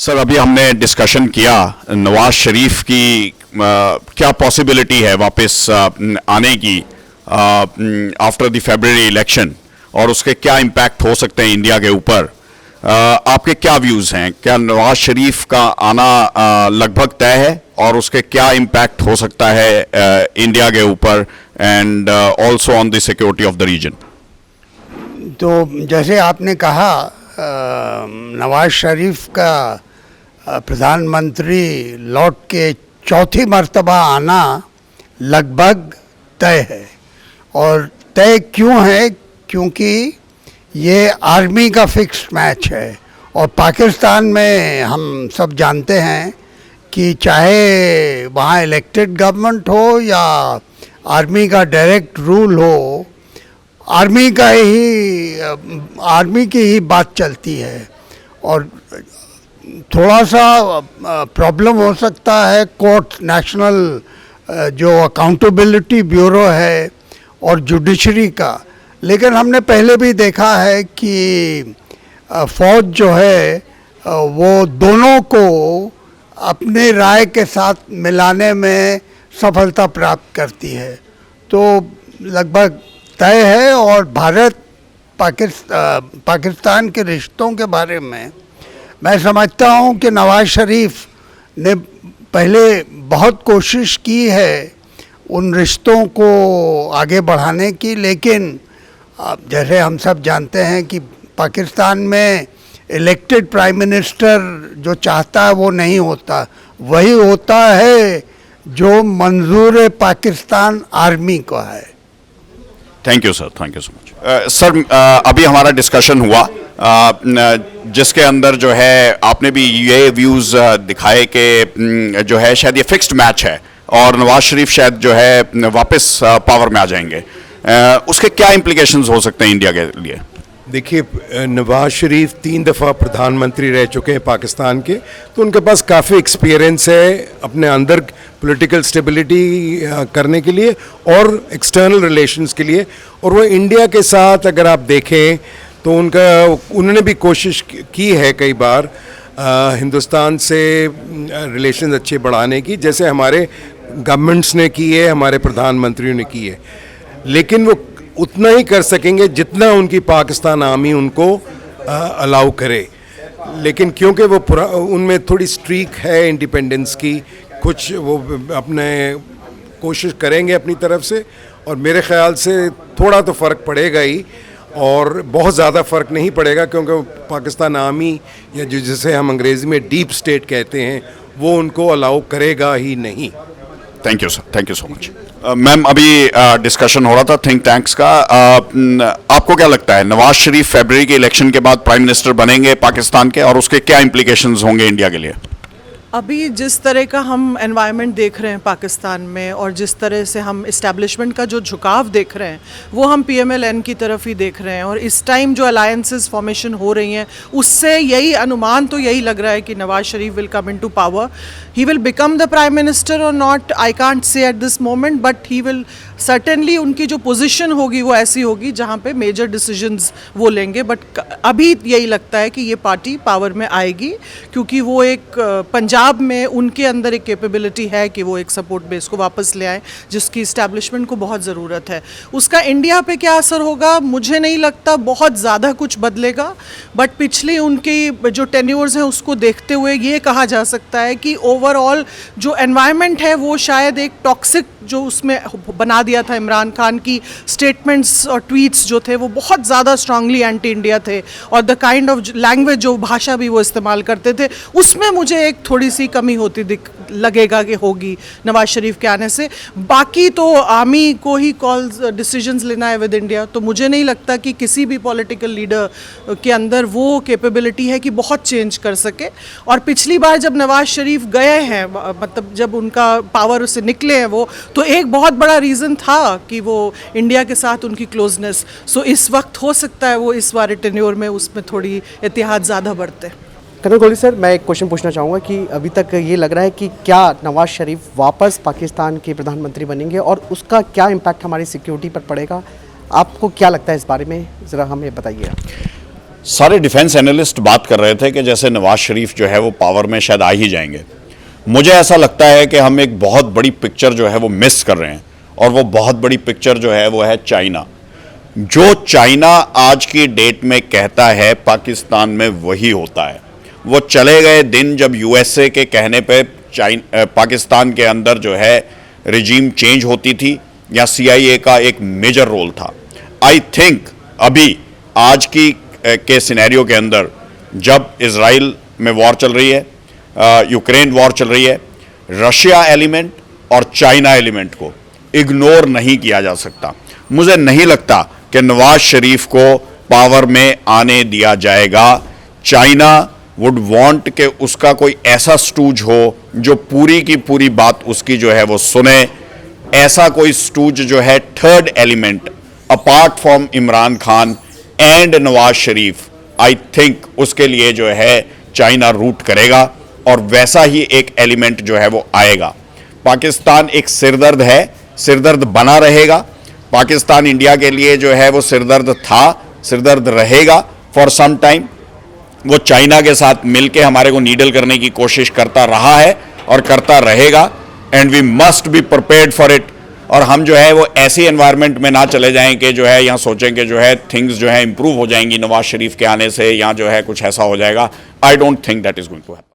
Sir, अभी हमने discussion किया नवाज शरीफ की क्या पॉसिबिलिटी है वापस आने की आफ्टर द फरवरी इलेक्शन, और उसके क्या इम्पैक्ट हो सकते हैं इंडिया के ऊपर। आपके क्या व्यूज़ हैं? क्या नवाज शरीफ का आना लगभग तय है, और उसके क्या इम्पैक्ट हो सकता है इंडिया के ऊपर and also on the security of the region? तो जैसे आपने कहा, नवाज शरीफ का प्रधानमंत्री लौट के चौथी मर्तबा आना लगभग तय है। और तय क्यों है? क्योंकि ये आर्मी का फिक्स्ड मैच है, और पाकिस्तान में हम सब जानते हैं कि चाहे वहाँ इलेक्टेड गवर्नमेंट हो या आर्मी का डायरेक्ट रूल हो, आर्मी की ही बात चलती है। और थोड़ा सा प्रॉब्लम हो सकता है कोर्ट, नेशनल जो अकाउंटेबिलिटी ब्यूरो है और जुडिशरी का, लेकिन हमने पहले भी देखा है कि फ़ौज जो है वो दोनों को अपने राय के साथ मिलाने में सफलता प्राप्त करती है। तो लगभग तय है। और भारत पाकिस्तान के रिश्तों के बारे में मैं समझता हूँ कि नवाज शरीफ ने पहले बहुत कोशिश की है उन रिश्तों को आगे बढ़ाने की, लेकिन जैसे हम सब जानते हैं कि पाकिस्तान में इलेक्टेड प्राइम मिनिस्टर जो चाहता है वो नहीं होता, वही होता है जो मंजूर पाकिस्तान आर्मी को है। Thank you sir, thank you so much. Sir, अभी हमारा डिस्कशन हुआ जिसके अंदर जो है आपने भी ये व्यूज़ दिखाए कि जो है शायद ये फिक्स्ड मैच है और नवाज शरीफ शायद जो है वापस पावर में आ जाएंगे। उसके क्या इम्प्लीकेशंस हो सकते हैं इंडिया के लिए? देखिए, नवाज शरीफ 3 दफ़ा प्रधानमंत्री रह चुके हैं पाकिस्तान के, तो उनके पास काफ़ी एक्सपीरियंस है अपने अंदर पॉलिटिकल स्टेबिलिटी करने के लिए और एक्सटर्नल रिलेशंस के लिए। और वो इंडिया के साथ अगर आप देखें तो उन्होंने भी कोशिश की है कई बार हिंदुस्तान से रिलेशंस अच्छे बढ़ाने की, जैसे हमारे गवर्नमेंट्स ने की है, हमारे प्रधानमंत्रियों ने की है। लेकिन वो उतना ही कर सकेंगे जितना उनकी पाकिस्तान आर्मी उनको अलाउ करे। लेकिन क्योंकि वो उनमें थोड़ी स्ट्रीक है इंडिपेंडेंस की, कुछ वो अपने कोशिश करेंगे अपनी तरफ से, और मेरे ख्याल से थोड़ा तो फ़र्क पड़ेगा ही, और बहुत ज़्यादा फ़र्क नहीं पड़ेगा, क्योंकि पाकिस्तान आर्मी या जिसे हम अंग्रेज़ी में डीप स्टेट कहते हैं वो उनको अलाउ करेगा ही नहीं। Thank you sir, thank you so much. Ma'am, अभी डिस्कशन हो रहा था थिंक टैंक्स का। आपको क्या लगता है नवाज शरीफ फरवरी के इलेक्शन के बाद प्राइम मिनिस्टर बनेंगे पाकिस्तान के, और उसके क्या इम्प्लीकेशंस होंगे इंडिया के लिए? अभी जिस तरह का हम एनवायरनमेंट देख रहे हैं पाकिस्तान में, और जिस तरह से हम इस्टेब्लिशमेंट का जो झुकाव देख रहे हैं वो हम PMLN की तरफ ही देख रहे हैं। और इस टाइम जो अलायंसेस फॉर्मेशन हो रही हैं उससे यही अनुमान तो यही लग रहा है कि Nawaz Sharif will come into power. He will become the prime minister और not, I can't say at this moment, but he will certainly, उनकी जो पोजीशन होगी वो ऐसी होगी जहाँ पे मेजर डिसीजंस वो लेंगे। बट अभी यही लगता है कि ये पार्टी पावर में आएगी, क्योंकि वो एक पंजाब में उनके अंदर एक कैपेबिलिटी है कि वो एक सपोर्ट बेस को वापस ले आए, जिसकी इस्टेब्लिशमेंट को बहुत ज़रूरत है। उसका इंडिया पे क्या असर होगा मुझे नहीं लगता बहुत ज़्यादा कुछ बदलेगा, बट पिछली उनकी जो टेन्योर्स हैं उसको देखते हुए ये कहा जा सकता है कि ओवरऑल जो एनवायरनमेंट है वो शायद एक टॉक्सिक जो उसमें बना दिया था इमरान खान की स्टेटमेंट्स और ट्वीट्स जो थे वो बहुत ज़्यादा स्ट्रांगली एंटी इंडिया थे, और द काइंड ऑफ लैंग्वेज जो भाषा भी वो इस्तेमाल करते थे उसमें मुझे एक थोड़ी सी कमी होती लगेगा कि होगी नवाज शरीफ के आने से। बाकी तो आर्मी को ही कॉल्स डिसीजंस लेना है विद इंडिया, तो मुझे नहीं लगता कि किसी भी पॉलिटिकल लीडर के अंदर वो कैपेबिलिटी है कि बहुत चेंज कर सके। और पिछली बार जब नवाज शरीफ गए हैं, मतलब जब उनका पावर से निकले हैं वो, तो एक बहुत बड़ा रीज़न था कि वो इंडिया के साथ उनकी क्लोजनेस। सो इस वक्त हो सकता है वो इस बार टेन्योर में उसमें थोड़ी एतिहाद ज़्यादा बढ़ते। कर्नल गोली सर, मैं एक क्वेश्चन पूछना चाहूँगा कि अभी तक ये लग रहा है कि क्या नवाज शरीफ वापस पाकिस्तान के प्रधानमंत्री बनेंगे, और उसका क्या इम्पैक्ट हमारी सिक्योरिटी पर पड़ेगा? आपको क्या लगता है इस बारे में, ज़रा हमें बताइए। सारे डिफेंस एनालिस्ट बात कर रहे थे कि जैसे नवाज शरीफ जो है वो पावर में शायद आ ही जाएंगे। मुझे ऐसा लगता है कि हम एक बहुत बड़ी पिक्चर जो है वो मिस कर रहे हैं, और वो बहुत बड़ी पिक्चर जो है वो है चाइना। जो चाइना आज की डेट में कहता है पाकिस्तान में वही होता है। वो चले गए दिन जब यूएसए के कहने पे पाकिस्तान के अंदर जो है रिजीम चेंज होती थी या सीआईए का एक मेजर रोल था। आई थिंक अभी आज की के सिनेरियो के अंदर जब इजराइल में वॉर चल रही है, यूक्रेन वॉर चल रही है, रशिया एलिमेंट और चाइना एलिमेंट को इग्नोर नहीं किया जा सकता। मुझे नहीं लगता कि नवाज शरीफ को पावर में आने दिया जाएगा। चाइना वुड वांट कि उसका कोई ऐसा स्टूज हो जो पूरी की पूरी बात उसकी जो है वो सुने। ऐसा कोई स्टूज जो है third element apart from Imran Khan and Nawaz Sharif, I think उसके लिए जो है चाइना रूट करेगा और वैसा ही एक एलिमेंट जो है वो आएगा। पाकिस्तान एक सिरदर्द है, सिरदर्द बना रहेगा। पाकिस्तान इंडिया के लिए जो है वो सिरदर्द था, सिरदर्द रहेगा फॉर सम टाइम। वो चाइना के साथ मिलके हमारे को नीडल करने की कोशिश करता रहा है और करता रहेगा, and we must be prepared for it. और हम जो है वो ऐसी एनवायरनमेंट में ना चले जाएं कि जो है यहाँ सोचें कि जो है थिंग्स जो है इंप्रूव हो जाएंगी नवाज शरीफ के आने से, या जो है कुछ ऐसा हो जाएगा। I don't think that is going to happen.